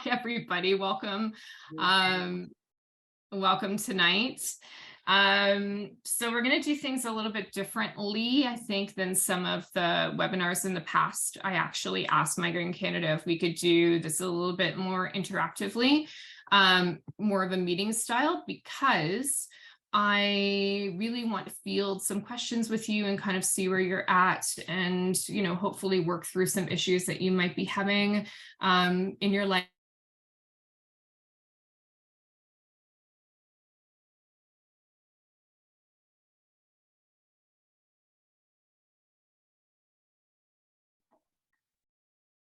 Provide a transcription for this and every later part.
everybody. Welcome. Welcome tonight. So we're going to do things a little bit differently, I think, than some of the webinars in the past. I actually asked Migraine Canada if we could do this a little bit more interactively, more of a meeting style, because I really want to field some questions with you and kind of see where you're at and, hopefully work through some issues that you might be having in your life.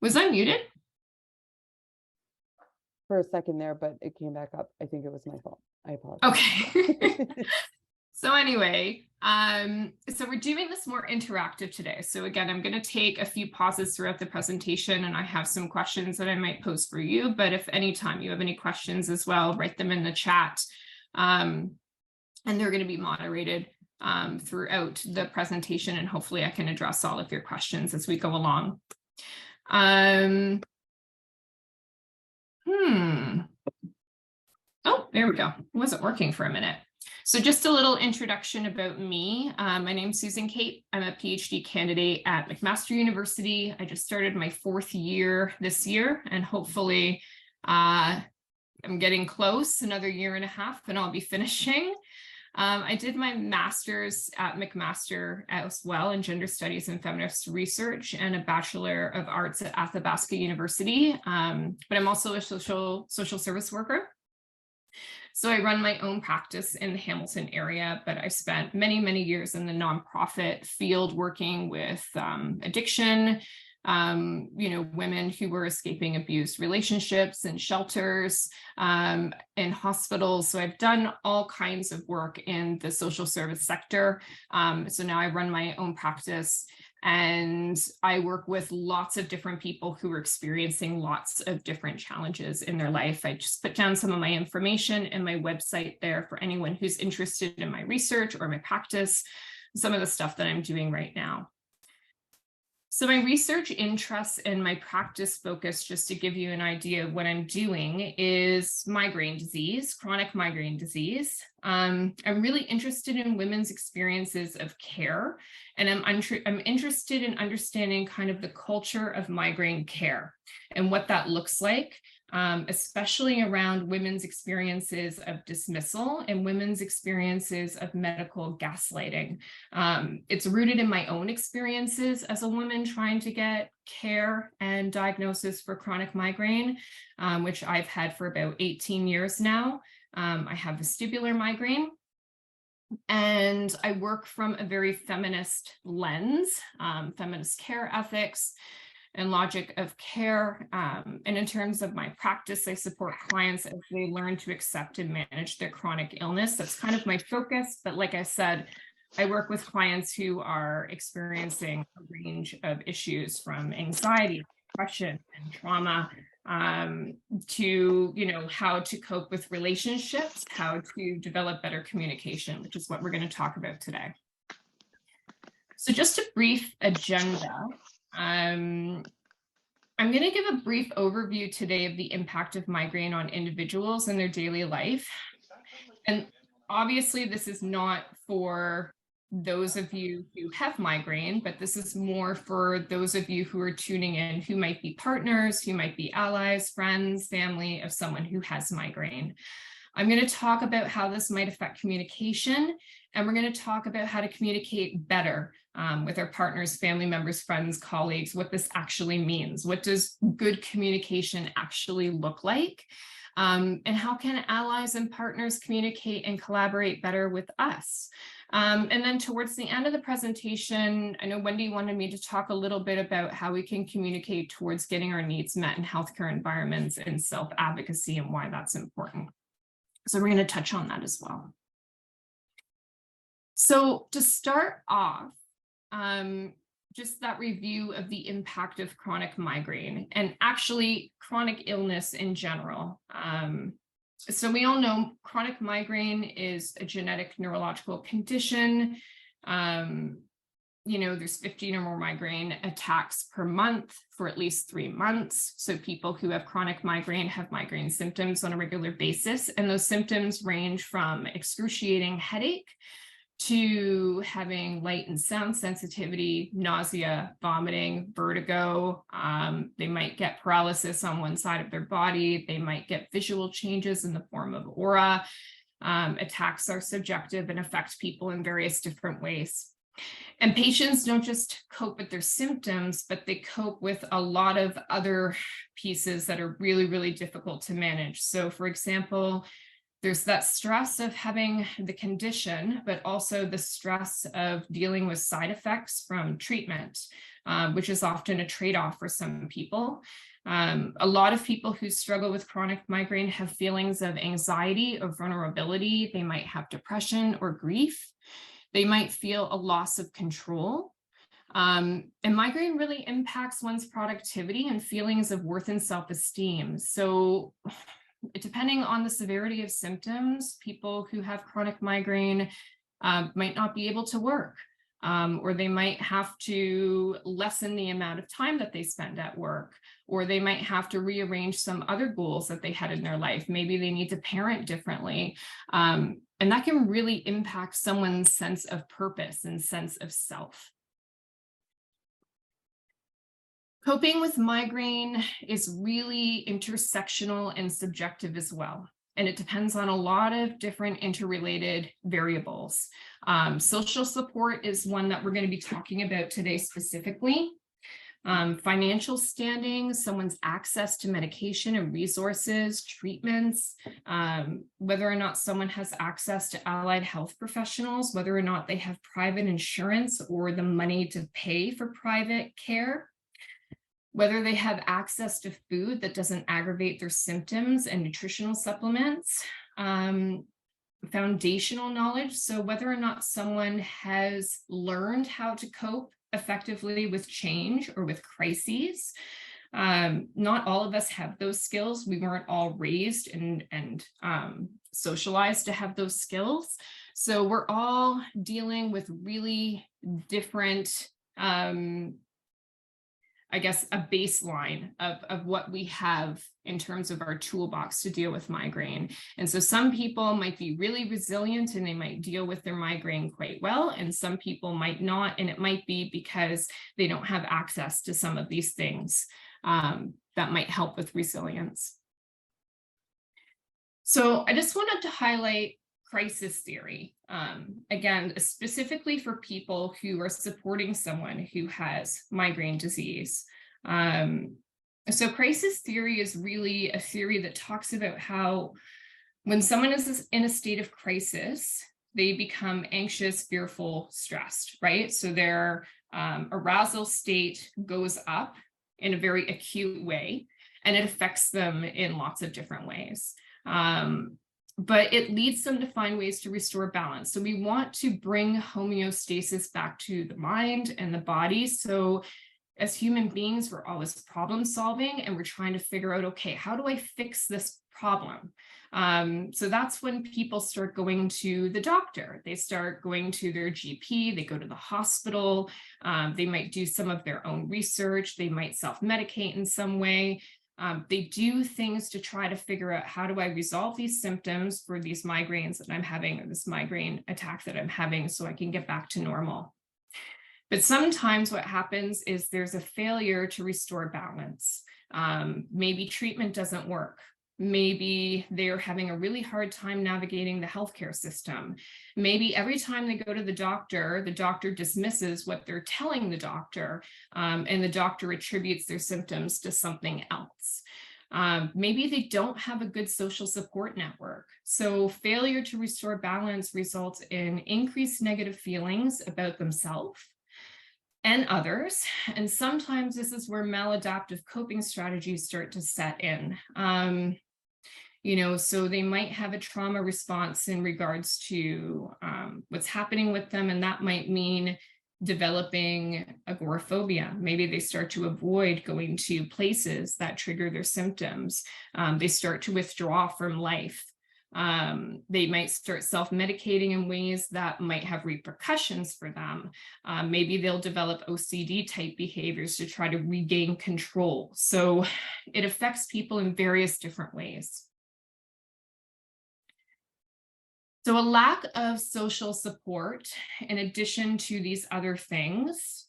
Was I muted? For a second there, but it came back up. I think it was my fault. I apologize. Okay. So anyway, so we're doing this more interactive today. So again, I'm going to take a few pauses throughout the presentation, and I have some questions that I might pose for you. But if anytime you have any questions as well, write them in the chat. And they're going to be moderated throughout the presentation, and hopefully I can address all of your questions as we go along. Oh, there we go. It wasn't working for a minute. So just a little introduction about me. My name's Susan Kate. I'm a PhD candidate at McMaster University. I just started my 4th year this year, and hopefully I'm getting close, another year and a half, and I'll be finishing. I did my master's at McMaster as well in gender studies and feminist research, and a Bachelor of Arts at Athabasca University. But I'm also a social service worker. So I run my own practice in the Hamilton area, but I spent many, many years in the nonprofit field working with addiction, women who were escaping abused relationships in shelters, in hospitals. So I've done all kinds of work in the social service sector. So now I run my own practice, and I work with lots of different people who are experiencing lots of different challenges in their life. I just put down some of my information in my website there for anyone who's interested in my research or my practice, some of the stuff that I'm doing right now. So my research interests and my practice focus, just to give you an idea of what I'm doing, is migraine disease, chronic migraine disease. I'm really interested in women's experiences of care, and I'm interested in understanding kind of the culture of migraine care and what that looks like, especially around women's experiences of dismissal and women's experiences of medical gaslighting. It's rooted in my own experiences as a woman trying to get care and diagnosis for chronic migraine, which I've had for about 18 years now. I have vestibular migraine, and I work from a very feminist lens, feminist care ethics and logic of care. And in terms of my practice, I support clients as they learn to accept and manage their chronic illness. That's kind of my focus. But like I said, I work with clients who are experiencing a range of issues, from anxiety, depression, and trauma, to, how to cope with relationships, how to develop better communication, which is what we're going to talk about today. So just a brief agenda. I'm going to give a brief overview today of the impact of migraine on individuals in their daily life. And obviously, this is not for those of you who have migraine, but this is more for those of you who are tuning in who might be partners, who might be allies, friends, family of someone who has migraine. I'm going to talk about how this might affect communication, and we're going to talk about how to communicate better with our partners, family members, friends, colleagues, what this actually means. What does good communication actually look like? And how can allies and partners communicate and collaborate better with us? And then towards the end of the presentation, I know Wendy wanted me to talk a little bit about how we can communicate towards getting our needs met in healthcare environments and self-advocacy, and why that's important. So we're going to touch on that as well. So to start off, just that review of the impact of chronic migraine, and actually chronic illness in general. So we all know chronic migraine is a genetic neurological condition. there's 15 or more migraine attacks per month for at least 3 months. So people who have chronic migraine have migraine symptoms on a regular basis. And those symptoms range from excruciating headache to having light and sound sensitivity, nausea, vomiting, vertigo. They might get paralysis on one side of their body. They might get visual changes in the form of aura. Attacks are subjective and affect people in various different ways. And patients don't just cope with their symptoms, but they cope with a lot of other pieces that are really, really difficult to manage. So, for example, there's that stress of having the condition, but also the stress of dealing with side effects from treatment, which is often a trade-off for some people. A lot of people who struggle with chronic migraine have feelings of anxiety, of vulnerability. They might have depression or grief. They might feel a loss of control. And migraine really impacts one's productivity and feelings of worth and self-esteem. So depending on the severity of symptoms, people who have chronic migraine might not be able to work, or they might have to lessen the amount of time that they spend at work, or they might have to rearrange some other goals that they had in their life. Maybe they need to parent differently. And that can really impact someone's sense of purpose and sense of self. Coping with migraine is really intersectional and subjective as well. And it depends on a lot of different interrelated variables. Social support is one that we're going to be talking about today specifically. Financial standing, someone's access to medication and resources, treatments, whether or not someone has access to allied health professionals, whether or not they have private insurance or the money to pay for private care, whether they have access to food that doesn't aggravate their symptoms and nutritional supplements, foundational knowledge. So whether or not someone has learned how to cope effectively with change or with crises. Not all of us have those skills. We weren't all raised and socialized to have those skills. So we're all dealing with really different, I guess, a baseline of what we have in terms of our toolbox to deal with migraine. And so some people might be really resilient and they might deal with their migraine quite well, and some people might not, and it might be because they don't have access to some of these things that might help with resilience. So I just wanted to highlight crisis theory, again, specifically for people who are supporting someone who has migraine disease. So crisis theory is really a theory that talks about how when someone is in a state of crisis, they become anxious, fearful, stressed, right? So their arousal state goes up in a very acute way, and it affects them in lots of different ways. But it leads them to find ways to restore balance. So we want to bring homeostasis back to the mind and the body. So as human beings, we're always problem solving, and we're trying to figure out, okay, how do I fix this problem? So that's when people start going to the doctor. They start going to their GP, they go to the hospital, they might do some of their own research, they might self-medicate in some way. They do things to try to figure out, how do I resolve these symptoms for these migraines that I'm having, or this migraine attack that I'm having, so I can get back to normal. But sometimes what happens is there's a failure to restore balance. Maybe treatment doesn't work. Maybe they're having a really hard time navigating the healthcare system. Maybe every time they go to the doctor dismisses what they're telling the doctor, and the doctor attributes their symptoms to something else. Maybe they don't have a good social support network. So failure to restore balance results in increased negative feelings about themselves and others. And sometimes this is where maladaptive coping strategies start to set in. So they might have a trauma response in regards to what's happening with them, and that might mean developing agoraphobia. Maybe they start to avoid going to places that trigger their symptoms. They start to withdraw from life. They might start self-medicating in ways that might have repercussions for them. Maybe they'll develop OCD type behaviors to try to regain control. So it affects people in various different ways. So a lack of social support, in addition to these other things,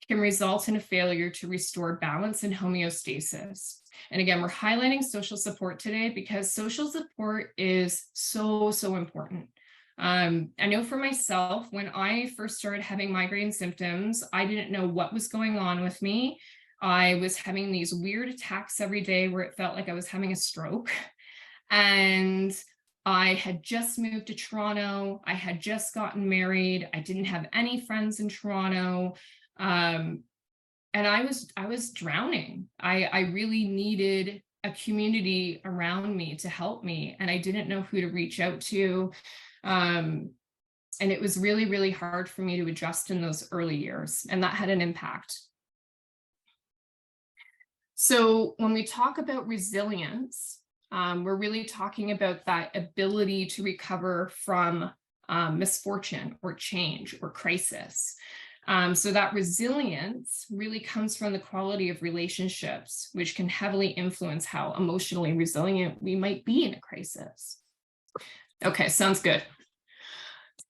can result in a failure to restore balance and homeostasis. And again, we're highlighting social support today because social support is so, so important. I know for myself, when I first started having migraine symptoms, I didn't know what was going on with me. I was having these weird attacks every day where it felt like I was having a stroke. And I had just moved to Toronto. I had just gotten married. I didn't have any friends in Toronto. And I was drowning. I really needed a community around me to help me, and I didn't know who to reach out to. And it was really, really hard for me to adjust in those early years, and that had an impact. So when we talk about resilience, we're really talking about that ability to recover from misfortune or change or crisis. So that resilience really comes from the quality of relationships, which can heavily influence how emotionally resilient we might be in a crisis. Okay, sounds good.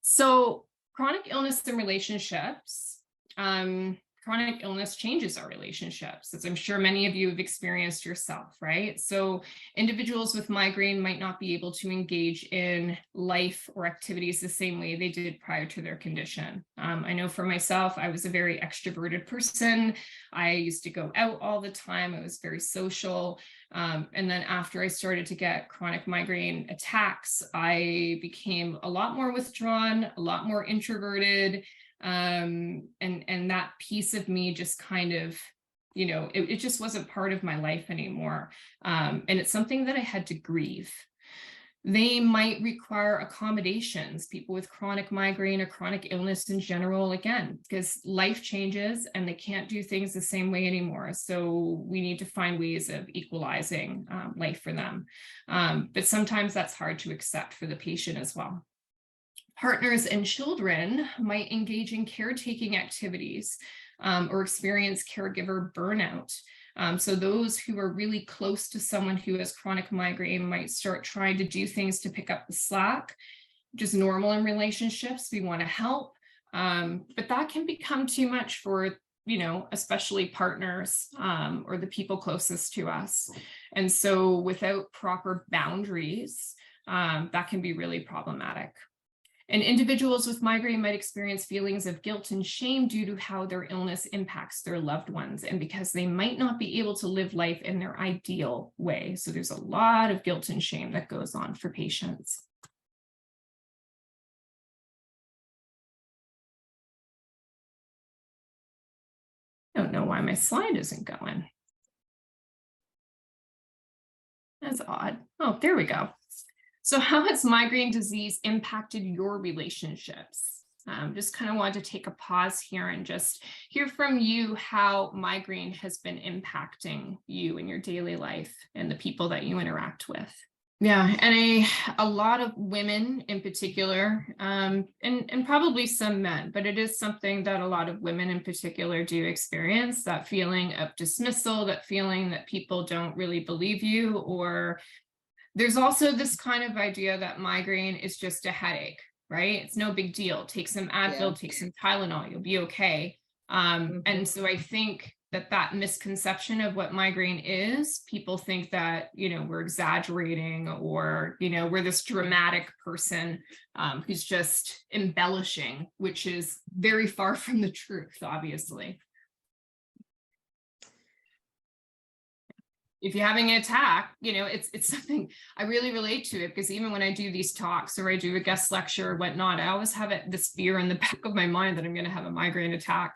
So chronic illness and relationships, chronic illness changes our relationships, as I'm sure many of you have experienced yourself, right? So individuals with migraine might not be able to engage in life or activities the same way they did prior to their condition. I know for myself, I was a very extroverted person. I used to go out all the time. I was very social. And then after I started to get chronic migraine attacks, I became a lot more withdrawn, a lot more introverted. And that piece of me just kind of, it just wasn't part of my life anymore. And it's something that I had to grieve. They might require accommodations, people with chronic migraine or chronic illness in general, again, because life changes and they can't do things the same way anymore. So we need to find ways of equalizing life for them. But sometimes that's hard to accept for the patient as well. Partners and children might engage in caretaking activities or experience caregiver burnout. So those who are really close to someone who has chronic migraine might start trying to do things to pick up the slack, which is normal in relationships. We want to help, but that can become too much for, especially partners or the people closest to us. And so without proper boundaries, that can be really problematic. And individuals with migraine might experience feelings of guilt and shame due to how their illness impacts their loved ones, and because they might not be able to live life in their ideal way. So there's a lot of guilt and shame that goes on for patients. I don't know why my slide isn't going. That's odd. Oh, there we go. So how has migraine disease impacted your relationships? Just kind of wanted to take a pause here and just hear from you how migraine has been impacting you in your daily life and the people that you interact with. Yeah, and a lot of women in particular, and probably some men, but it is something that a lot of women in particular do experience, that feeling of dismissal, that feeling that people don't really believe you, or there's also this kind of idea that migraine is just a headache, right? It's no big deal. Take some Advil, take some Tylenol, you'll be okay. And so I think that misconception of what migraine is, people think that, we're exaggerating, or, we're this dramatic person who's just embellishing, which is very far from the truth, obviously. If you're having an attack, it's something I really relate to it, because even when I do these talks or I do a guest lecture or whatnot, I always have this fear in the back of my mind that I'm going to have a migraine attack.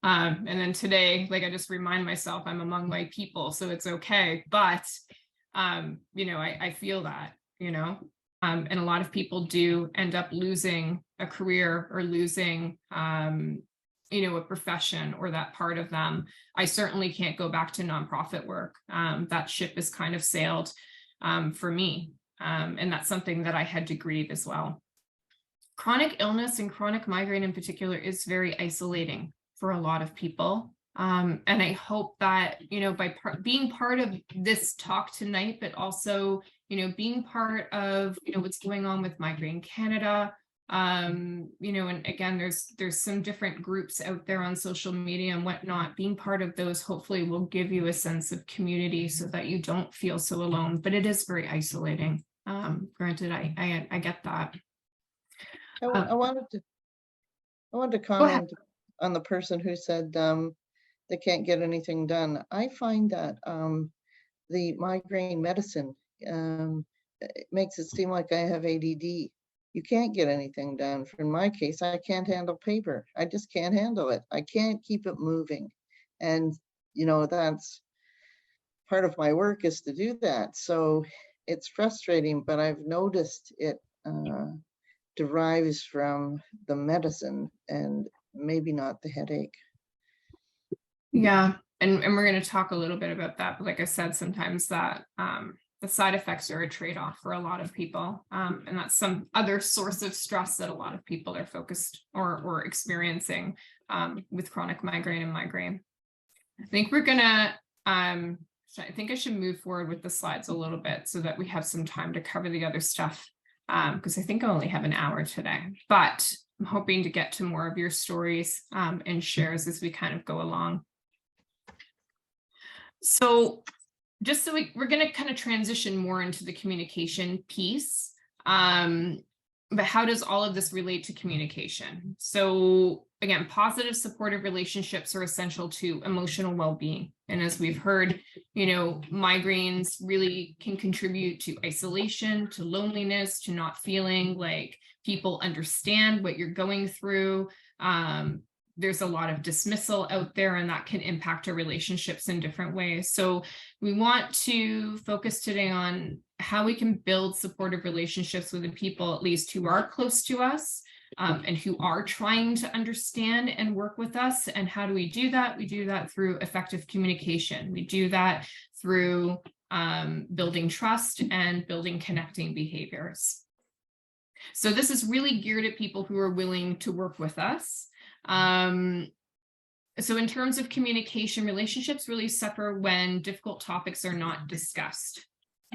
And then today, I just remind myself I'm among my people, so it's okay. But, I feel that, and a lot of people do end up losing a career or losing, a profession or that part of them. I certainly can't go back to nonprofit work. That ship has kind of sailed for me. And that's something that I had to grieve as well. Chronic illness and chronic migraine in particular is very isolating for a lot of people. And I hope that, by being part of this talk tonight, but also, being part of, what's going on with Migraine Canada, and again, there's some different groups out there on social media and whatnot. Being part of those hopefully will give you a sense of community so that you don't feel so alone, but it is very isolating. Granted, I get that. I wanted to comment on the person who said they can't get anything done. I find that the migraine medicine it makes it seem like I have ADD. You can't get anything done. In my case, I can't handle paper. I just can't handle it. I can't keep it moving. And, that's part of my work is to do that. So it's frustrating, but I've noticed it derives from the medicine and maybe not the headache. Yeah, and we're going to talk a little bit about that. But like I said, sometimes that the side effects are a trade-off for a lot of people. And that's some other source of stress that a lot of people are focused or experiencing with chronic migraine and migraine. I think we're going to, I think I should move forward with the slides a little bit so that we have some time to cover the other stuff. Because I think I only have an hour today, but I'm hoping to get to more of your stories and shares as we kind of go along. So just so we're going to kind of transition more into the communication piece. But how does all of this relate to communication? So again, positive supportive relationships are essential to emotional well-being. And as we've heard, migraines really can contribute to isolation, to loneliness, to not feeling like people understand what you're going through. There's a lot of dismissal out there, and that can impact our relationships in different ways. So we want to focus today on how we can build supportive relationships with the people, at least who are close to us, and who are trying to understand and work with us. And how do we do that? We do that through effective communication. We do that through building trust and building connecting behaviors. So this is really geared at people who are willing to work with us. So in terms of communication, relationships really suffer when difficult topics are not discussed,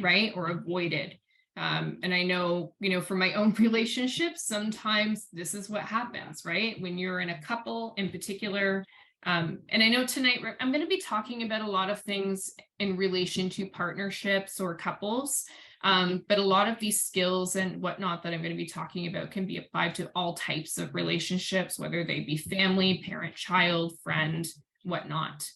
right, or avoided. And I know, for my own relationships, sometimes this is what happens, right? When you're in a couple in particular. And I know tonight I'm going to be talking about a lot of things in relation to partnerships or couples. But a lot of these skills and whatnot that I'm going to be talking about can be applied to all types of relationships, whether they be family, parent, child, friend, whatnot.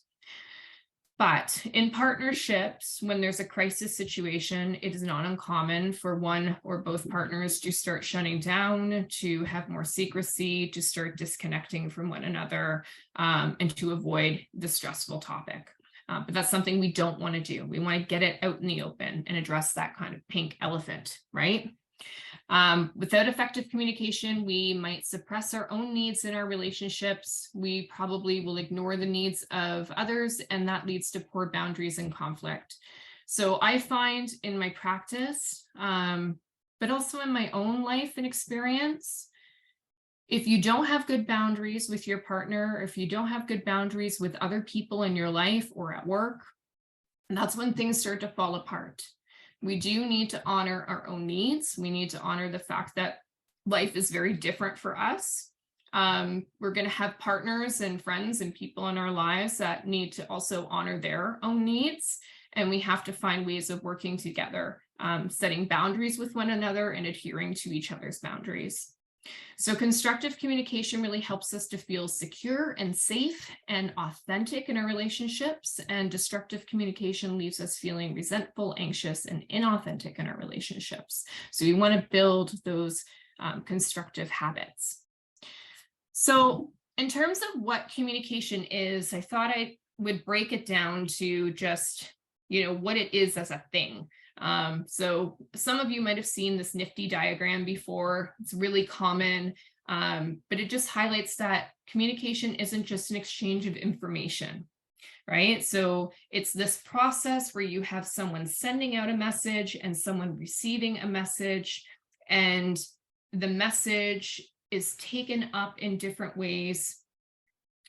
But in partnerships, when there's a crisis situation, it is not uncommon for one or both partners to start shutting down, to have more secrecy, to start disconnecting from one another, and to avoid the stressful topic. But that's something we don't want to do. We want to get it out in the open and address that kind of pink elephant, right? Without effective communication, we might suppress our own needs in our relationships. We probably will ignore the needs of others, and that leads to poor boundaries and conflict. So I find in my practice, but also in my own life and experience, if you don't have good boundaries with your partner, if you don't have good boundaries with other people in your life or at work, that's when things start to fall apart. We do need to honor our own needs. We need to honor the fact that life is very different for us. We're going to have partners and friends and people in our lives that need to also honor their own needs. And we have to find ways of working together, setting boundaries with one another and adhering to each other's boundaries. So constructive communication really helps us to feel secure and safe and authentic in our relationships, and destructive communication leaves us feeling resentful, anxious, and inauthentic in our relationships. So we want to build those constructive habits. So in terms of what communication is, I thought I would break it down to just, what it is as a thing. So some of you might have seen this nifty diagram before. It's really common, but it just highlights that communication isn't just an exchange of information. right? So it's this process where you have someone sending out a message and someone receiving a message, and the message is taken up in different ways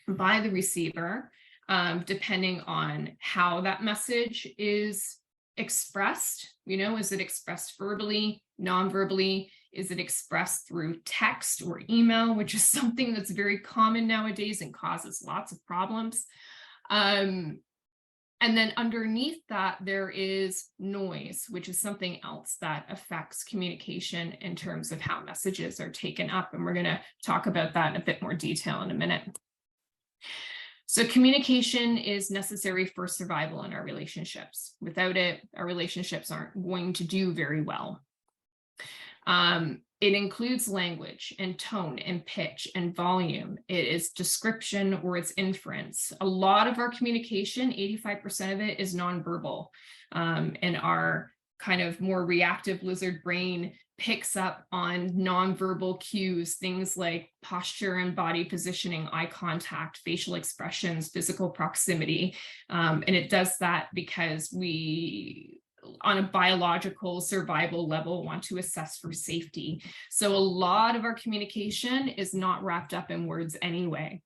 by the receiver, depending on how that message is expressed. Is it expressed verbally, non-verbally? Is it expressed through text or email, which is something that's very common nowadays and causes lots of problems. And then underneath that, there is noise, which is something else that affects communication in terms of how messages are taken up. And we're going to talk about that in a bit more detail in a minute. So communication is necessary for survival in our relationships. Without it, our relationships aren't going to do very well. It includes language and tone and pitch and volume. It is description or it's inference. A lot of our communication, 85% of it, is nonverbal. And our kind of more reactive lizard brain picks up on nonverbal cues, things like posture and body positioning, eye contact, facial expressions, physical proximity. And it does that because we, on a biological survival level, want to assess for safety. So a lot of our communication is not wrapped up in words anyway.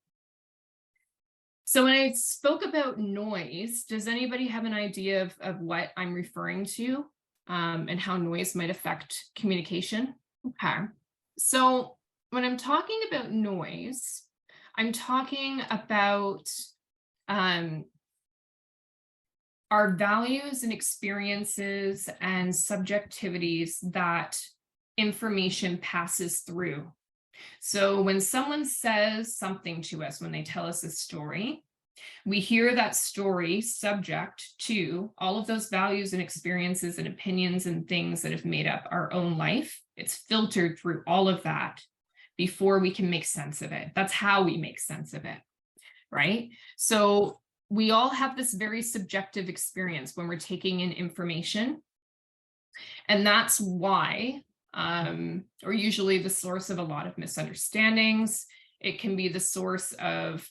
So when I spoke about noise, does anybody have an idea of what I'm referring to, and how noise might affect communication? Okay. So when I'm talking about noise, I'm talking about our values and experiences and subjectivities that information passes through. So when someone says something to us, when they tell us a story, we hear that story subject to all of those values and experiences and opinions and things that have made up our own life. It's filtered through all of that before we can make sense of it. That's how we make sense of it, right? So we all have this very subjective experience when we're taking in information. And that's why, or usually the source of a lot of misunderstandings. It can be the source of,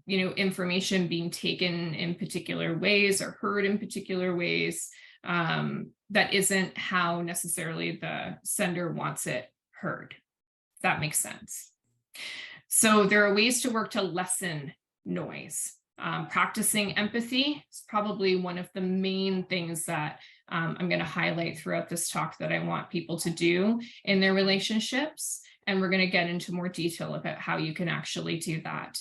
information being taken in particular ways or heard in particular ways that isn't how necessarily the sender wants it heard. If that makes sense. So there are ways to work to lessen noise. Practicing empathy is probably one of the main things that I'm going to highlight throughout this talk that I want people to do in their relationships. And we're going to get into more detail about how you can actually do that.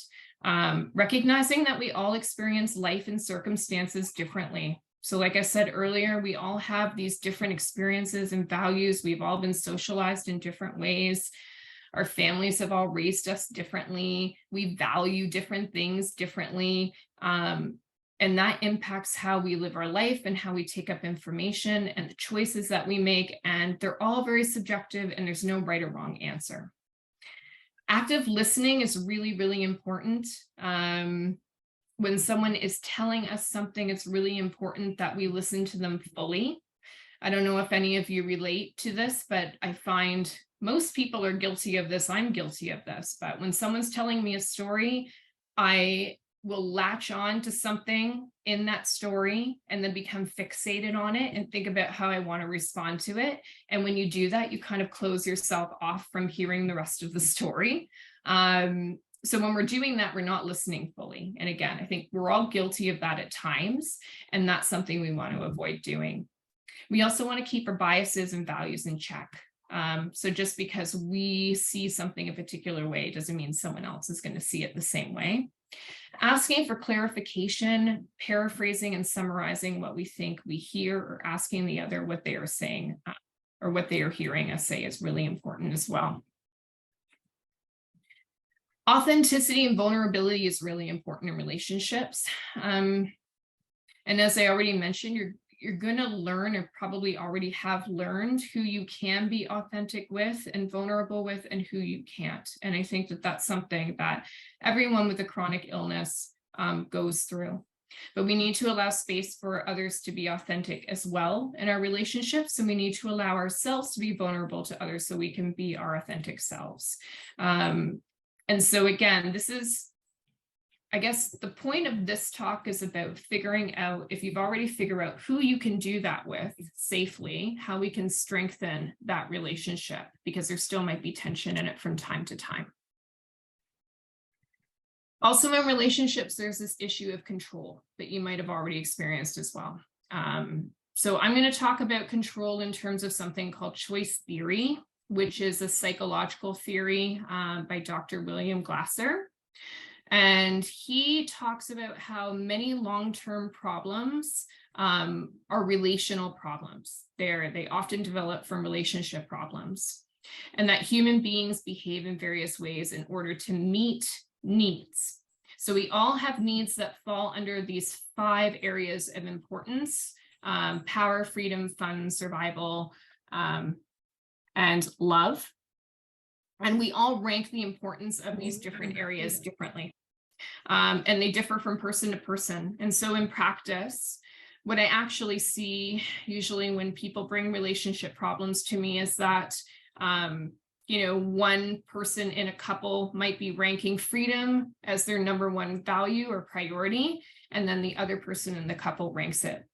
Recognizing that we all experience life and circumstances differently. So like I said earlier, we all have these different experiences and values. We've all been socialized in different ways. Our families have all raised us differently. We value different things differently. And that impacts how we live our life and how we take up information and the choices that we make. And they're all very subjective, and there's no right or wrong answer. Active listening is really, really important. When someone is telling us something, it's really important that we listen to them fully. I don't know if any of you relate to this, but I find most people are guilty of this. I'm guilty of this. But when someone's telling me a story, I will latch on to something in that story and then become fixated on it and think about how I want to respond to it. And when you do that, you kind of close yourself off from hearing the rest of the story. So when we're doing that, we're not listening fully. And again, I think we're all guilty of that at times, and that's something we want to avoid doing. We also want to keep our biases and values in check. So just because we see something a particular way doesn't mean someone else is going to see it the same way. Asking for clarification, paraphrasing and summarizing what we think we hear, or asking the other what they are saying or what they are hearing us say is really important as well. Authenticity and vulnerability is really important in relationships. And as I already mentioned, you're going to learn, or probably already have learned, who you can be authentic with and vulnerable with and who you can't. And I think that that's something that everyone with a chronic illness goes through. But we need to allow space for others to be authentic as well in our relationships. And we need to allow ourselves to be vulnerable to others so we can be our authentic selves. And so again, this is I guess the point of this talk is about figuring out, if you've already figured out who you can do that with safely, how we can strengthen that relationship, because there still might be tension in it from time to time. Also in relationships, there's this issue of control that you might have already experienced as well. So I'm going to talk about control in terms of something called choice theory, which is a psychological theory by Dr. William Glasser. And he talks about how many long-term problems are relational problems. They often develop from relationship problems, and that human beings behave in various ways in order to meet needs. So we all have needs that fall under these 5 areas of importance: power, freedom, fun, survival, and love. And we all rank the importance of these different areas differently. And they differ from person to person. And so in practice, what I actually see usually when people bring relationship problems to me is that, one person in a couple might be ranking freedom as their #1 value or priority, and then the other person in the couple ranks it,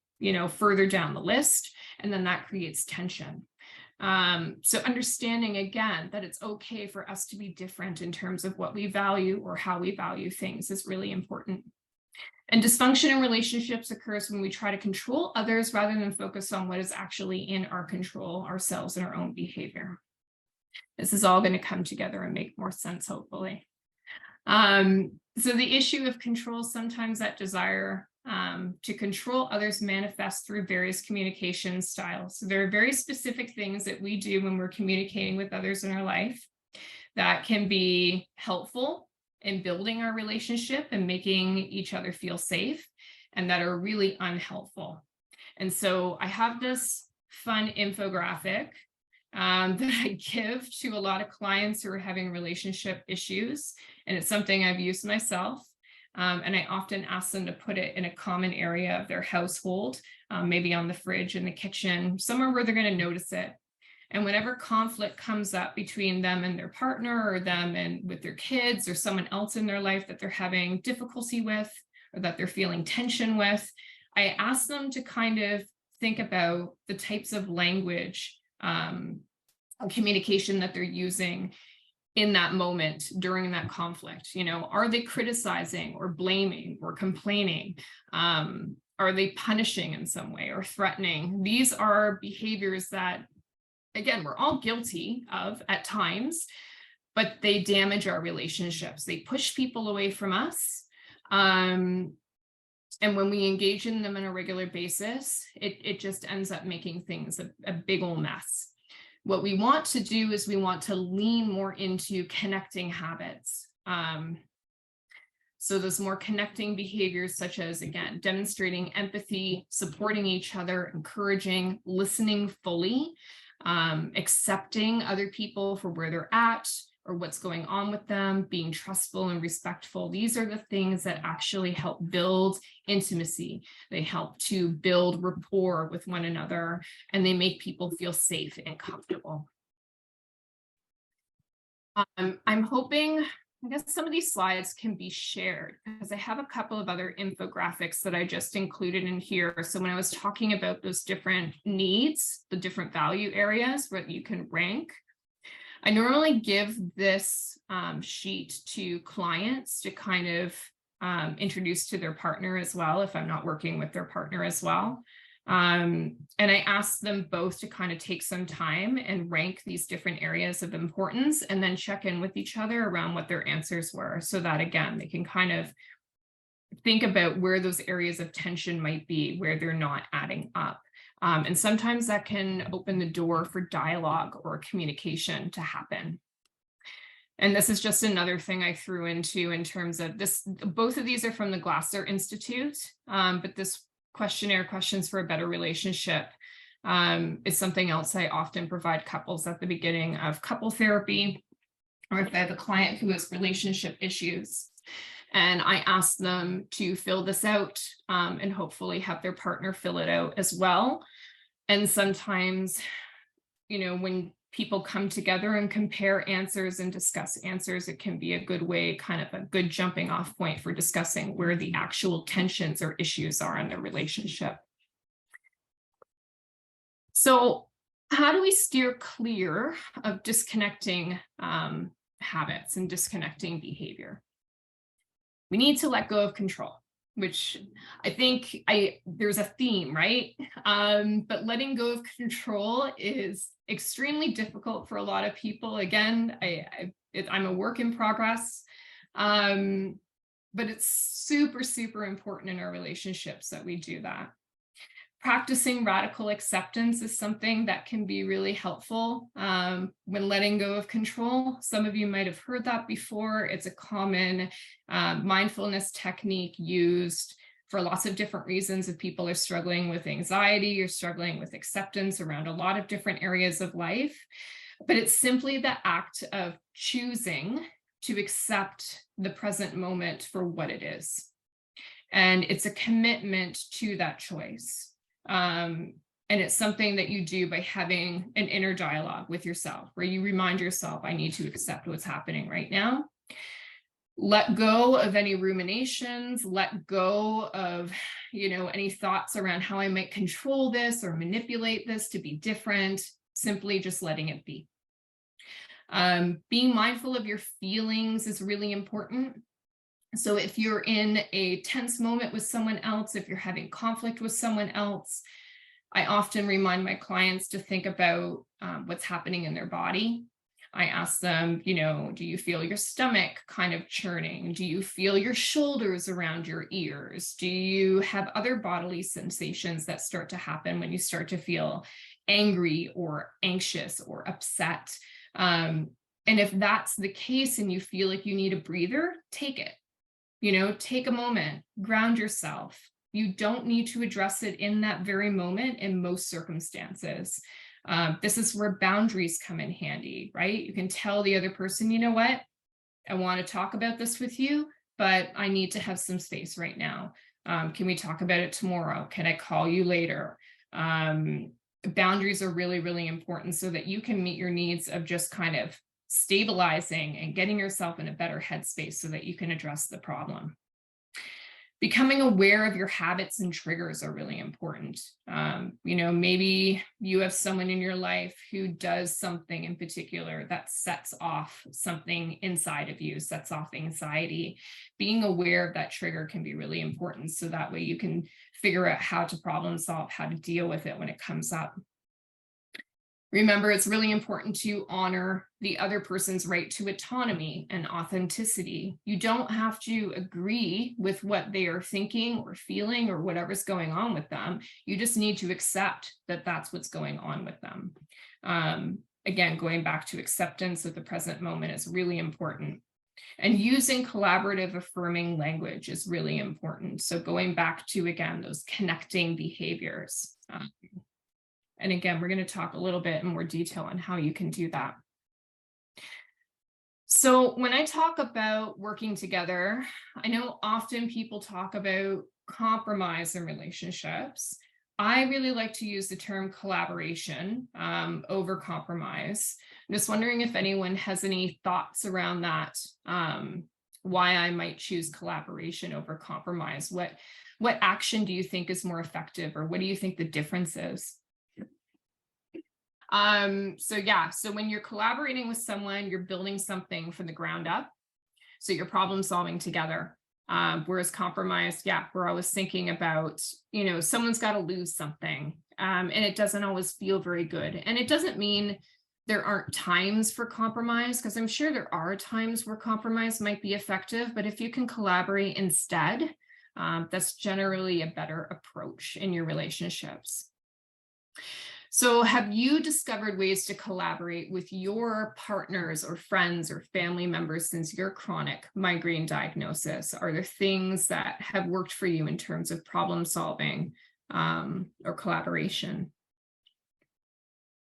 further down the list, and then that creates tension. So understanding again that it's okay for us to be different in terms of what we value or how we value things is really important. And dysfunction in relationships occurs when we try to control others rather than focus on what is actually in our control, ourselves and our own behavior. This is all going to come together and make more sense, hopefully. So the issue of control, sometimes that desire to control others manifests through various communication styles. So there are very specific things that we do when we're communicating with others in our life that can be helpful in building our relationship and making each other feel safe, and that are really unhelpful. And so I have this fun infographic that I give to a lot of clients who are having relationship issues, and it's something I've used myself. And I often ask them to put it in a common area of their household, maybe on the fridge, in the kitchen, somewhere where they're going to notice it. And whenever conflict comes up between them and their partner, or them and with their kids, or someone else in their life that they're having difficulty with, or that they're feeling tension with, I ask them to kind of think about the types of language or communication that they're using in that moment during that conflict. Are they criticizing or blaming or complaining? Are they punishing in some way or threatening? These are behaviors that, again, we're all guilty of at times, but they damage our relationships. They push people away from us. And when we engage in them on a regular basis, it just ends up making things a big old mess. What we want to do is we want to lean more into connecting habits. So those more connecting behaviors, such as, again, demonstrating empathy, supporting each other, encouraging, listening fully, accepting other people for where they're at or what's going on with them, being trustful and respectful. These are the things that actually help build intimacy. They help to build rapport with one another, and they make people feel safe and comfortable. I'm hoping, I guess, some of these slides can be shared, because I have a couple of other infographics that I just included in here. So when I was talking about those different needs, the different value areas where you can rank, I normally give this sheet to clients to kind of introduce to their partner as well, if I'm not working with their partner as well. And I ask them both to kind of take some time and rank these different areas of importance, and then check in with each other around what their answers were, so that, again, they can kind of think about where those areas of tension might be, where they're not adding up. And sometimes that can open the door for dialogue or communication to happen. And this is just another thing I threw into in terms of this. Both of these are from the Glasser Institute, but this questionnaire, Questions for a Better Relationship, is something else I often provide couples at the beginning of couple therapy, or if they have a client who has relationship issues. And I ask them to fill this out and hopefully have their partner fill it out as well. And sometimes, when people come together and compare answers and discuss answers. It can be a good way, kind of a good jumping off point for discussing where the actual tensions or issues are in the relationship. So how do we steer clear of disconnecting habits and disconnecting behavior? We need to let go of control, which I think there's a theme, right? But letting go of control is extremely difficult for a lot of people. Again, I'm a work in progress, but it's super, super important in our relationships that we do that. Practicing radical acceptance is something that can be really helpful when letting go of control. Some of you might have heard that before. It's a common mindfulness technique used for lots of different reasons. If people are struggling with anxiety or struggling with acceptance around a lot of different areas of life. But it's simply the act of choosing to accept the present moment for what it is. And it's a commitment to that choice. And it's something that you do by having an inner dialogue with yourself, where you remind yourself, I need to accept what's happening right now. Let go of any ruminations, let go of, any thoughts around how I might control this or manipulate this to be different, simply just letting it be. Being mindful of your feelings is really important. So if you're in a tense moment with someone else, if you're having conflict with someone else, I often remind my clients to think about what's happening in their body. I ask them, do you feel your stomach kind of churning? Do you feel your shoulders around your ears? Do you have other bodily sensations that start to happen when you start to feel angry or anxious or upset? And if that's the case and you feel like you need a breather, take it. Take a moment, ground yourself. You don't need to address it in that very moment in most circumstances. This is where boundaries come in handy, right? You can tell the other person, you know what? I want to talk about this with you, but I need to have some space right now. Can we talk about it tomorrow? Can I call you later? Boundaries are really, really important so that you can meet your needs of just kind of stabilizing and getting yourself in a better headspace so that you can address the problem. Becoming aware of your habits and triggers are really important. Maybe you have someone in your life who does something in particular that sets off something inside of you, sets off anxiety. Being aware of that trigger can be really important, so that way you can figure out how to problem solve, how to deal with it when it comes up. Remember, it's really important to honor the other person's right to autonomy and authenticity. You don't have to agree with what they are thinking or feeling or whatever's going on with them. You just need to accept that that's what's going on with them. Again, going back to acceptance of the present moment is really important. And using collaborative affirming language is really important. So going back to, again, those connecting behaviors. And again, we're going to talk a little bit in more detail on how you can do that. So when I talk about working together, I know often people talk about compromise in relationships. I really like to use the term collaboration over compromise. I'm just wondering if anyone has any thoughts around that, why I might choose collaboration over compromise. What action do you think is more effective, or what do you think the difference is? So when you're collaborating with someone, you're building something from the ground up. So you're problem solving together. Whereas compromise, we're always thinking about, someone's got to lose something. And it doesn't always feel very good. And it doesn't mean there aren't times for compromise, because I'm sure there are times where compromise might be effective. But if you can collaborate instead, that's generally a better approach in your relationships. So have you discovered ways to collaborate with your partners or friends or family members since your chronic migraine diagnosis? Are there things that have worked for you in terms of problem solving or collaboration?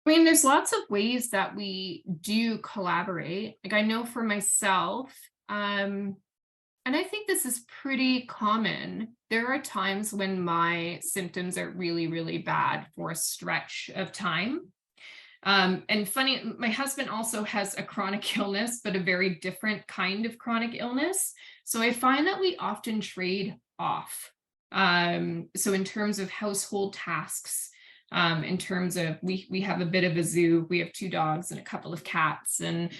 I mean, there's lots of ways that we do collaborate. Like, I know for myself, and I think this is pretty common. There are times when my symptoms are really, really bad for a stretch of time. And funny, my husband also has a chronic illness, but a very different kind of chronic illness. So I find that we often trade off. So in terms of household tasks, in terms of we have a bit of a zoo, we have 2 dogs and a couple of cats, and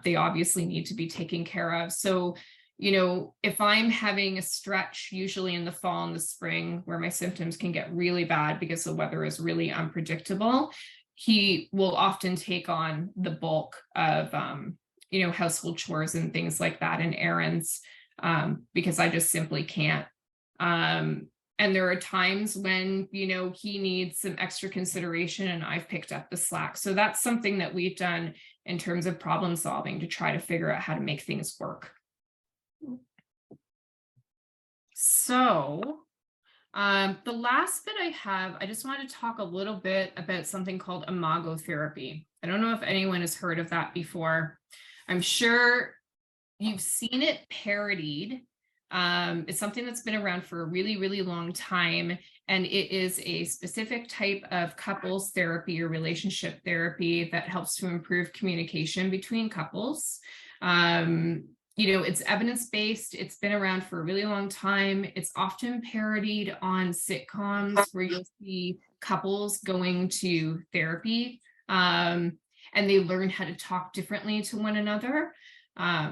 they obviously need to be taken care of. So, you know, if I'm having a stretch, usually in the fall and the spring, where my symptoms can get really bad because the weather is really unpredictable, he will often take on the bulk of, you know, household chores and things like that and errands, because I just simply can't. And there are times when, you know, he needs some extra consideration and I've picked up the slack. So that's something that we've done in terms of problem solving to try to figure out how to make things work. So the last bit I have, I just want to talk a little bit about something called imagotherapy. I don't know if anyone has heard of that before. I'm sure you've seen it parodied. It's something that's been around for a really, really long time, and it is a specific type of couples therapy or relationship therapy that helps to improve communication between couples. You know, it's evidence-based. It's been around for a really long time. It's often parodied on sitcoms where you'll see couples going to therapy, and they learn how to talk differently to one another.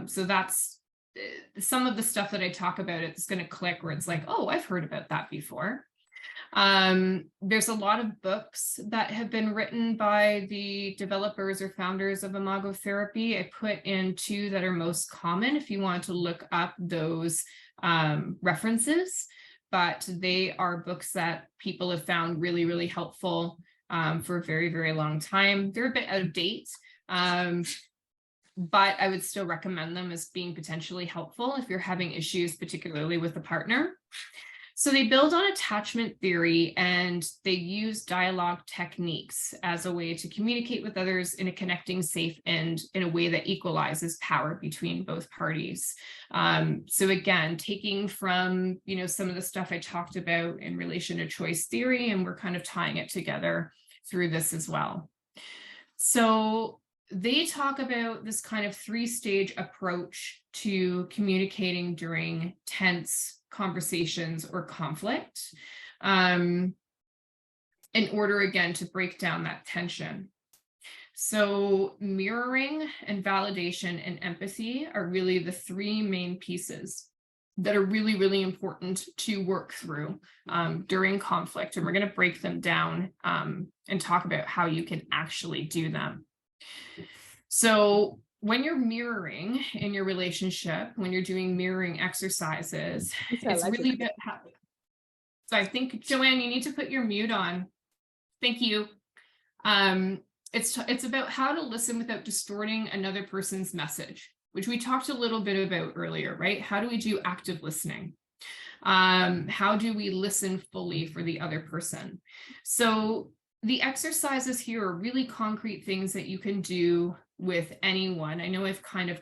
So that's some of the stuff that I talk about. It's going to click where it's like, oh, I've heard about that before. There's a lot of books that have been written by the developers or founders of imagotherapy. I put in 2 that are most common if you want to look up those references, but they are books that people have found really, really helpful for a very, very long time. They're a bit out of date, but I would still recommend them as being potentially helpful if you're having issues, particularly with a partner. So they build on attachment theory and they use dialogue techniques as a way to communicate with others in a connecting, safe and in a way that equalizes power between both parties. So again, taking from, you know, some of the stuff I talked about in relation to choice theory, and we're kind of tying it together through this as well. So they talk about this kind of 3-stage approach to communicating during tense conversations or conflict, in order, again, to break down that tension. So mirroring and validation and empathy are really the 3 main pieces that are really, really important to work through during conflict. And we're going to break them down and talk about how you can actually do them. So when you're mirroring in your relationship, when you're doing mirroring exercises, it's really about how. So I think, Joanne, you need to put your mute on. Thank you. It's about how to listen without distorting another person's message, which we talked a little bit about earlier, right? How do we do active listening? How do we listen fully for the other person? So the exercises here are really concrete things that you can do with anyone. I know I've kind of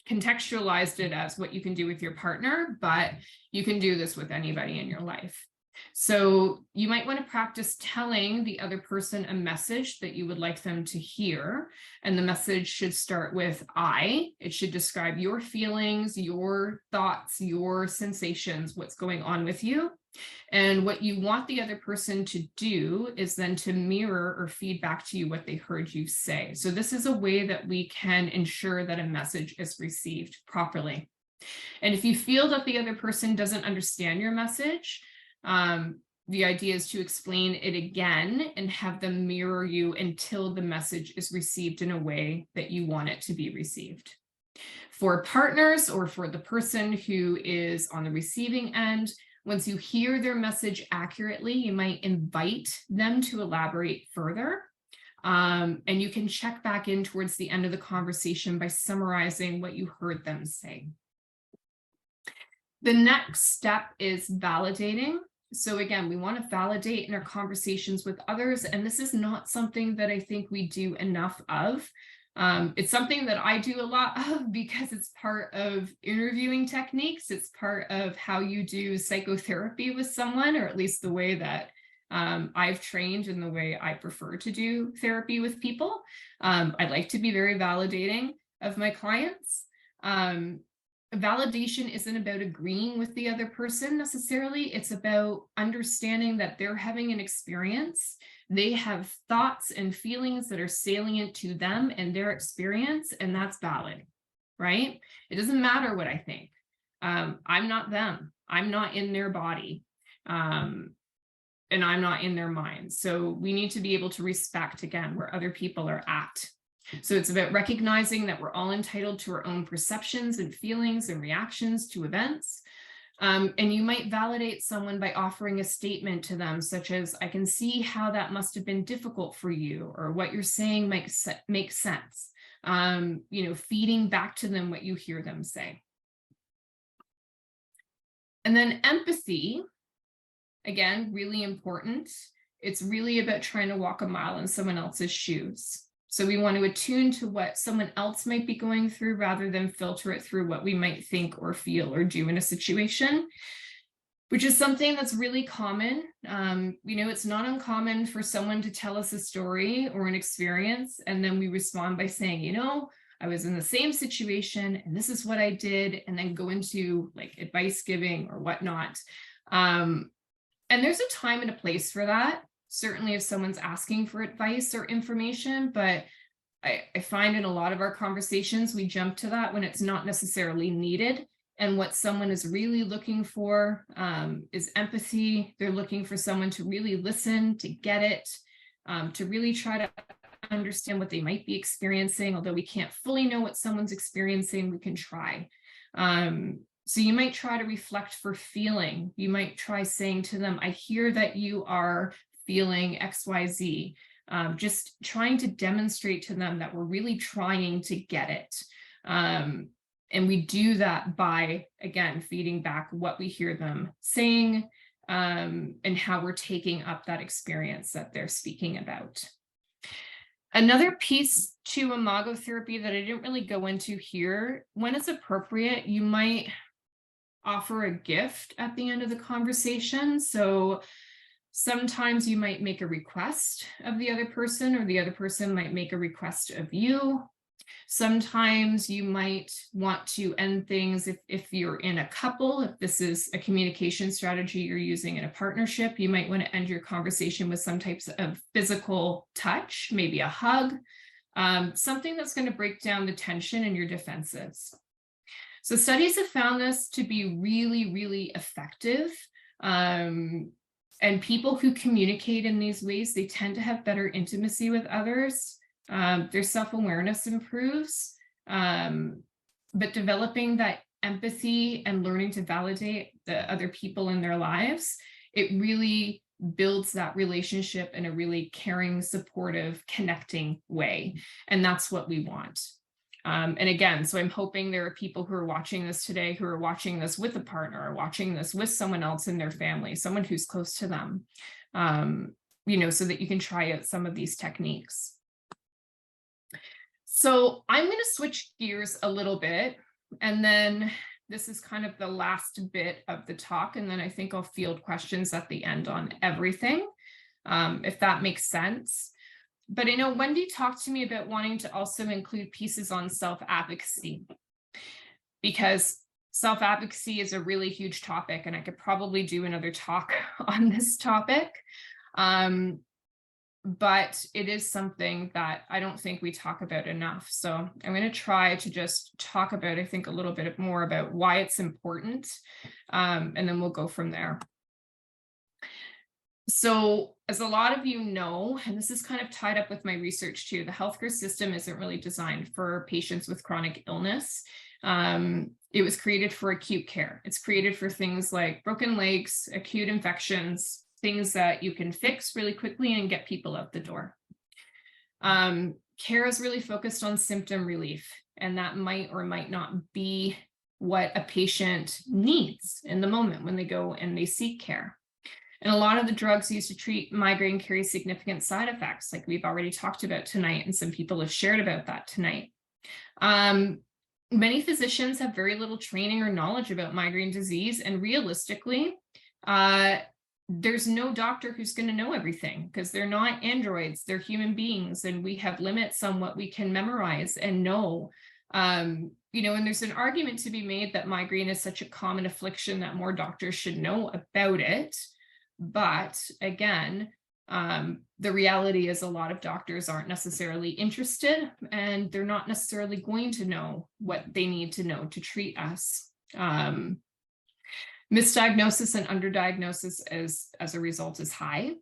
contextualized it as what you can do with your partner, but you can do this with anybody in your life. So you might want to practice telling the other person a message that you would like them to hear. And the message should start with I. It should describe your feelings, your thoughts, your sensations, what's going on with you. And what you want the other person to do is then to mirror or feed back to you what they heard you say. So this is a way that we can ensure that a message is received properly. And if you feel that the other person doesn't understand your message, the idea is to explain it again and have them mirror you until the message is received in a way that you want it to be received. For partners or for the person who is on the receiving end, once you hear their message accurately, you might invite them to elaborate further. And you can check back in towards the end of the conversation by summarizing what you heard them say. The next step is validating. So again, we want to validate in our conversations with others, and this is not something that I think we do enough of. It's something that I do a lot of because it's part of interviewing techniques. It's part of how you do psychotherapy with someone, or at least the way that I've trained in the way I prefer to do therapy with people. I like to be very validating of my clients. Validation isn't about agreeing with the other person necessarily. It's about understanding that they're having an experience. They have thoughts and feelings that are salient to them and their experience, and that's valid, right? It doesn't matter what I think. I'm not them. I'm not in their body. And I'm not in their mind. So we need to be able to respect, again, where other people are at. So it's about recognizing that we're all entitled to our own perceptions and feelings and reactions to events. And you might validate someone by offering a statement to them, such as, I can see how that must have been difficult for you, or what you're saying makes sense. Feeding back to them what you hear them say. And then empathy, again, really important. It's really about trying to walk a mile in someone else's shoes. So we want to attune to what someone else might be going through rather than filter it through what we might think or feel or do in a situation, which is something that's really common. It's not uncommon for someone to tell us a story or an experience, and then we respond by saying, I was in the same situation and this is what I did, and then go into like advice giving or whatnot. And there's a time and a place for that. Certainly if someone's asking for advice or information, but I find in a lot of our conversations, we jump to that when it's not necessarily needed. And what someone is really looking for is empathy. They're looking for someone to really listen, to get it, to really try to understand what they might be experiencing. Although we can't fully know what someone's experiencing, we can try. So you might try to reflect for feeling. You might try saying to them, I hear that you are feeling XYZ. Just trying to demonstrate to them that we're really trying to get it. And we do that by, again, feeding back what we hear them saying, and how we're taking up that experience that they're speaking about. Another piece to imago therapy that I didn't really go into here, when it's appropriate, you might offer a gift at the end of the conversation. So sometimes you might make a request of the other person, or the other person might make a request of you. Sometimes you might want to end things if you're in a couple, if this is a communication strategy you're using in a partnership, you might want to end your conversation with some types of physical touch, maybe a hug, something that's going to break down the tension in your defenses. So studies have found this to be really, really effective. And people who communicate in these ways, they tend to have better intimacy with others. Their self-awareness improves, but developing that empathy and learning to validate the other people in their lives, it really builds that relationship in a really caring, supportive, connecting way. And that's what we want. And again, so I'm hoping there are people who are watching this today, who are watching this with a partner, or watching this with someone else in their family, someone who's close to them, so that you can try out some of these techniques. So I'm going to switch gears a little bit, and then this is kind of the last bit of the talk, and then I think I'll field questions at the end on everything, if that makes sense. But I know Wendy talked to me about wanting to also include pieces on self-advocacy, because self-advocacy is a really huge topic, and I could probably do another talk on this topic. But it is something that I don't think we talk about enough. So I'm going to try to just talk about, I think, a little bit more about why it's important, and then we'll go from there. So as a lot of you know, and this is kind of tied up with my research too, the healthcare system isn't really designed for patients with chronic illness. It was created for acute care. It's created for things like broken legs, acute infections, things that you can fix really quickly and get people out the door. Care is really focused on symptom relief, and that might or might not be what a patient needs in the moment when they go and they seek care. And a lot of the drugs used to treat migraine carry significant side effects, like we've already talked about tonight, and some people have shared about that tonight. Many physicians have very little training or knowledge about migraine disease, and realistically, there's no doctor who's going to know everything, because they're not androids, they're human beings, and we have limits on what we can memorize and know. You know, and there's an argument to be made that migraine is such a common affliction that more doctors should know about it. But again, the reality is a lot of doctors aren't necessarily interested, and they're not necessarily going to know what they need to know to treat us. Misdiagnosis and underdiagnosis as a result is high,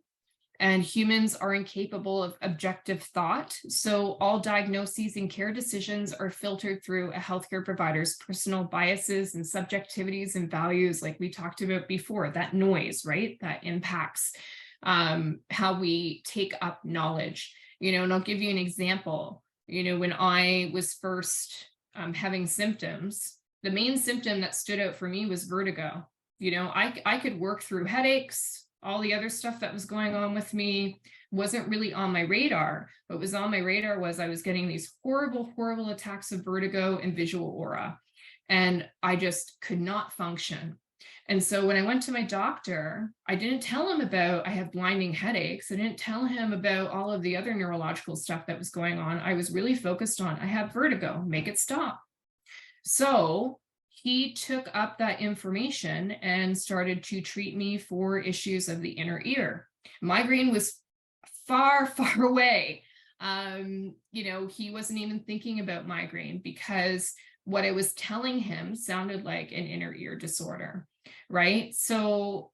and humans are incapable of objective thought. So all diagnoses and care decisions are filtered through a healthcare provider's personal biases and subjectivities and values, like we talked about before, that noise, right? That impacts how we take up knowledge. You know, and I'll give you an example. You know, when I was first having symptoms, the main symptom that stood out for me was vertigo. You know, I could work through headaches. All the other stuff that was going on with me wasn't really on my radar. What was on my radar was I was getting these horrible, horrible attacks of vertigo and visual aura, and I just could not function. And so when I went to my doctor, I didn't tell him about I have blinding headaches. I didn't tell him about all of the other neurological stuff that was going on. I was really focused on I have vertigo, make it stop. So he took up that information and started to treat me for issues of the inner ear. Migraine was far, far away. You know, he wasn't even thinking about migraine because what I was telling him sounded like an inner ear disorder, right? So,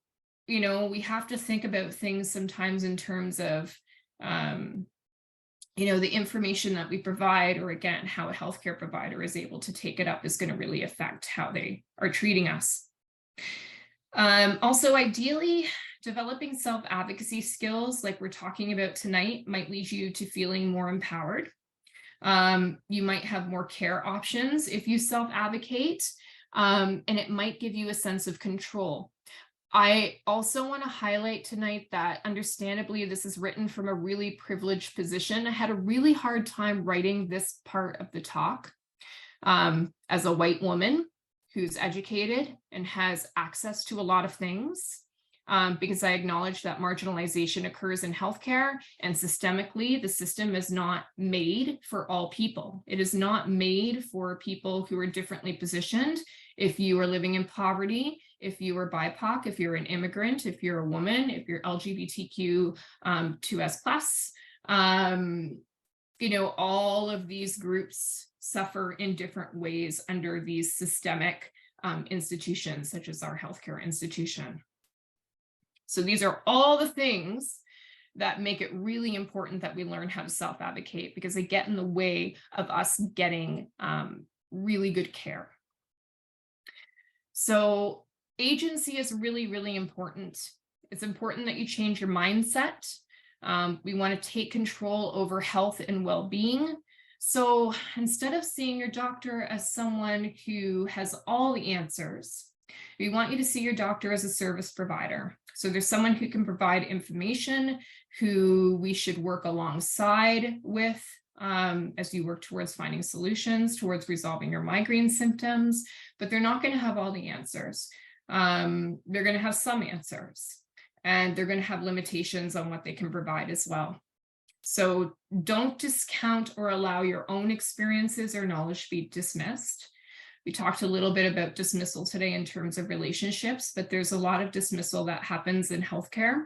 you know, we have to think about things sometimes in terms of, you know, the information that we provide, or again, how a healthcare provider is able to take it up is going to really affect how they are treating us. Also, ideally, developing self-advocacy skills like we're talking about tonight might lead you to feeling more empowered. You might have more care options if you self-advocate, and it might give you a sense of control. I also want to highlight tonight that understandably, this is written from a really privileged position. I had a really hard time writing this part of the talk as a white woman who's educated and has access to a lot of things, because I acknowledge that marginalization occurs in healthcare, and systemically, the system is not made for all people. It is not made for people who are differently positioned. If you are living in poverty, if you are BIPOC, if you're an immigrant, if you're a woman, if you're LGBTQ 2S+, you know, all of these groups suffer in different ways under these systemic institutions, such as our healthcare institution. So these are all the things that make it really important that we learn how to self-advocate, because they get in the way of us getting really good care. So agency is really, really important. It's important that you change your mindset. We want to take control over health and well-being. So instead of seeing your doctor as someone who has all the answers, we want you to see your doctor as a service provider. So there's someone who can provide information, who we should work alongside with as you work towards finding solutions, towards resolving your migraine symptoms, but they're not going to have all the answers. They're going to have some answers, and they're going to have limitations on what they can provide as well. So don't discount or allow your own experiences or knowledge to be dismissed. We talked a little bit about dismissal today in terms of relationships, but there's a lot of dismissal that happens in healthcare.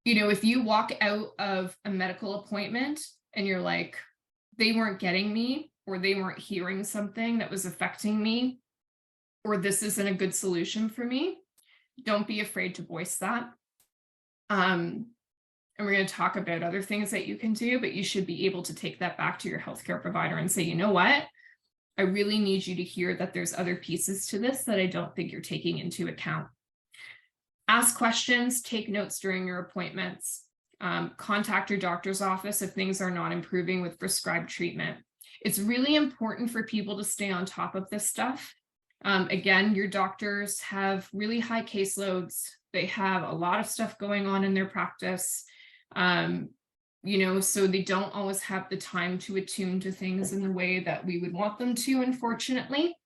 You know, if you walk out of a medical appointment and you're like, they weren't getting me, or they weren't hearing something that was affecting me, or this isn't a good solution for me, don't be afraid to voice that. And we're going to talk about other things that you can do, but you should be able to take that back to your healthcare provider and say, you know what? I really need you to hear that there's other pieces to this that I don't think you're taking into account. Ask questions, take notes during your appointments, contact your doctor's office if things are not improving with prescribed treatment. It's really important for people to stay on top of this stuff. Again, your doctors have really high caseloads. They have a lot of stuff going on in their practice, you know, so they don't always have the time to attune to things in the way that we would want them to, unfortunately.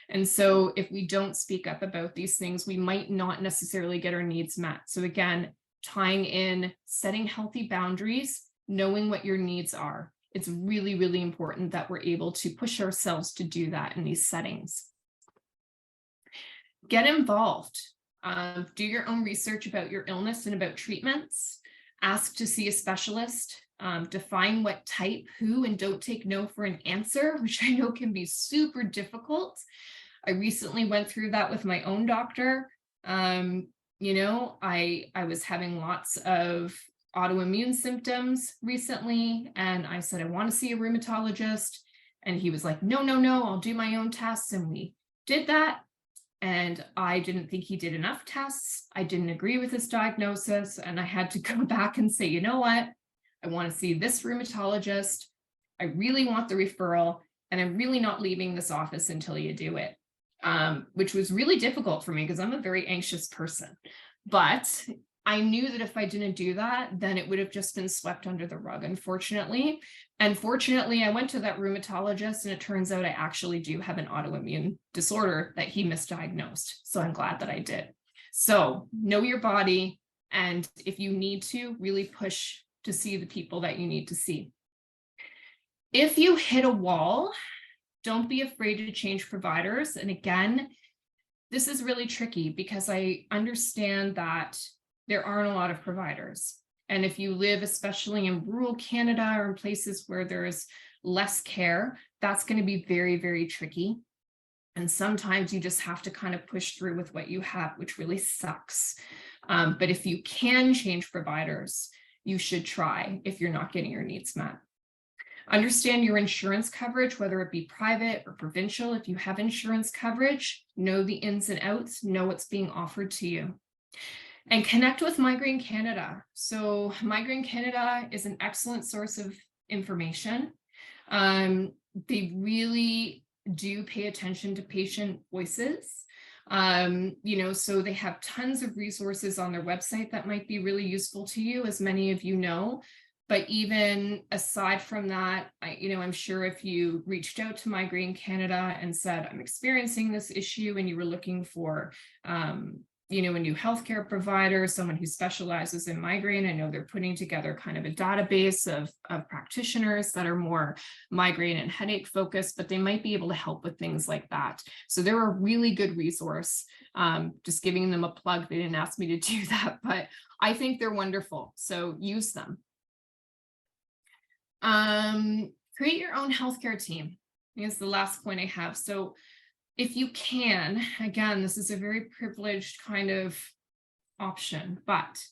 And so if we don't speak up about these things, we might not necessarily get our needs met. So again, tying in setting healthy boundaries, knowing what your needs are. It's really, really important that we're able to push ourselves to do that in these settings. Get involved. Do your own research about your illness and about treatments. Ask to see a specialist. Define what type, who, and don't take no for an answer, which I know can be super difficult. I recently went through that with my own doctor. You know, I was having lots of autoimmune symptoms recently, and I said, I want to see a rheumatologist. And he was like, no, I'll do my own tests. And we did that. And I didn't think he did enough tests. I didn't agree with his diagnosis. And I had to go back and say, you know what? I want to see this rheumatologist. I really want the referral. And I'm really not leaving this office until you do it, which was really difficult for me because I'm a very anxious person. But I knew that if I didn't do that, then it would have just been swept under the rug, unfortunately. And fortunately, I went to that rheumatologist, and it turns out I actually do have an autoimmune disorder that he misdiagnosed. So I'm glad that I did. So know your body. And if you need to, really push to see the people that you need to see. If you hit a wall, don't be afraid to change providers. And again, this is really tricky because I understand that there aren't a lot of providers. And if you live, especially in rural Canada or in places where there is less care, that's going to be very, very tricky. And sometimes you just have to kind of push through with what you have, which really sucks. But if you can change providers, you should try if you're not getting your needs met. Understand your insurance coverage, whether it be private or provincial. If you have insurance coverage, know the ins and outs, know what's being offered to you. And connect with Migraine Canada. So Migraine Canada is an excellent source of information. They really do pay attention to patient voices. You know, so they have tons of resources on their website that might be really useful to you, as many of you know. But even aside from that, I'm sure if you reached out to Migraine Canada and said, I'm experiencing this issue, and you were looking for, a new healthcare provider, someone who specializes in migraine. I know they're putting together kind of a database of practitioners that are more migraine and headache focused, but they might be able to help with things like that. So they're a really good resource. Just giving them a plug. They didn't ask me to do that, but I think they're wonderful. So use them. Create your own healthcare team. I think it's the last point I have. So if you can, again, this is a very privileged kind of option, but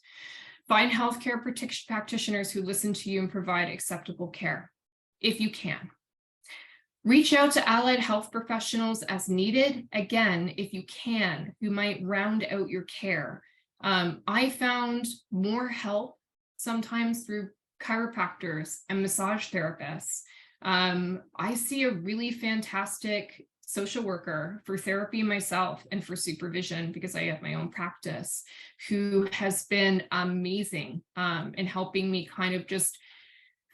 find healthcare practitioners who listen to you and provide acceptable care, if you can. Reach out to allied health professionals as needed, again, if you can, who might round out your care. I found more help sometimes through chiropractors and massage therapists. I see a really fantastic social worker for therapy myself and for supervision, because I have my own practice, who has been amazing in helping me kind of just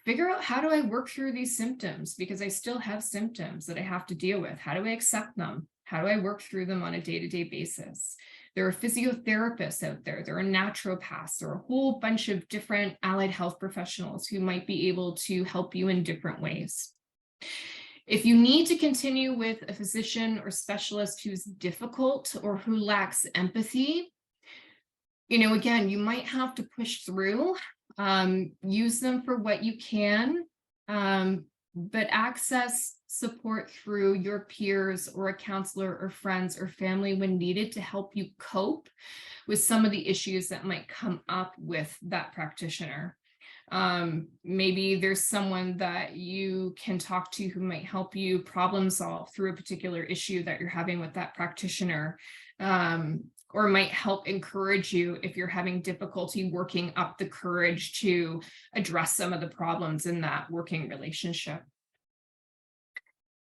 figure out, how do I work through these symptoms? Because I still have symptoms that I have to deal with. How do I accept them? How do I work through them on a day-to-day basis? There are physiotherapists out there. There are naturopaths. There are a whole bunch of different allied health professionals who might be able to help you in different ways. If you need to continue with a physician or specialist who's difficult or who lacks empathy, again, you might have to push through, use them for what you can, but access support through your peers or a counselor or friends or family when needed to help you cope with some of the issues that might come up with that practitioner. Maybe there's someone that you can talk to who might help you problem solve through a particular issue that you're having with that practitioner, or might help encourage you if you're having difficulty working up the courage to address some of the problems in that working relationship.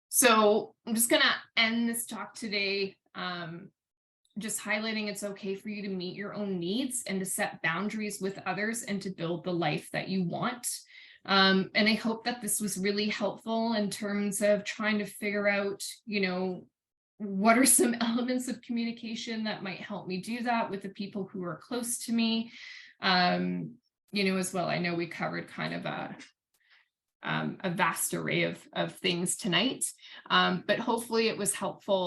So I'm just going to end this talk today just highlighting it's okay for you to meet your own needs and to set boundaries with others and to build the life that you want. And I hope that this was really helpful in terms of trying to figure out, what are some elements of communication that might help me do that with the people who are close to me, as well. I know we covered kind of a vast array of things tonight, but hopefully it was helpful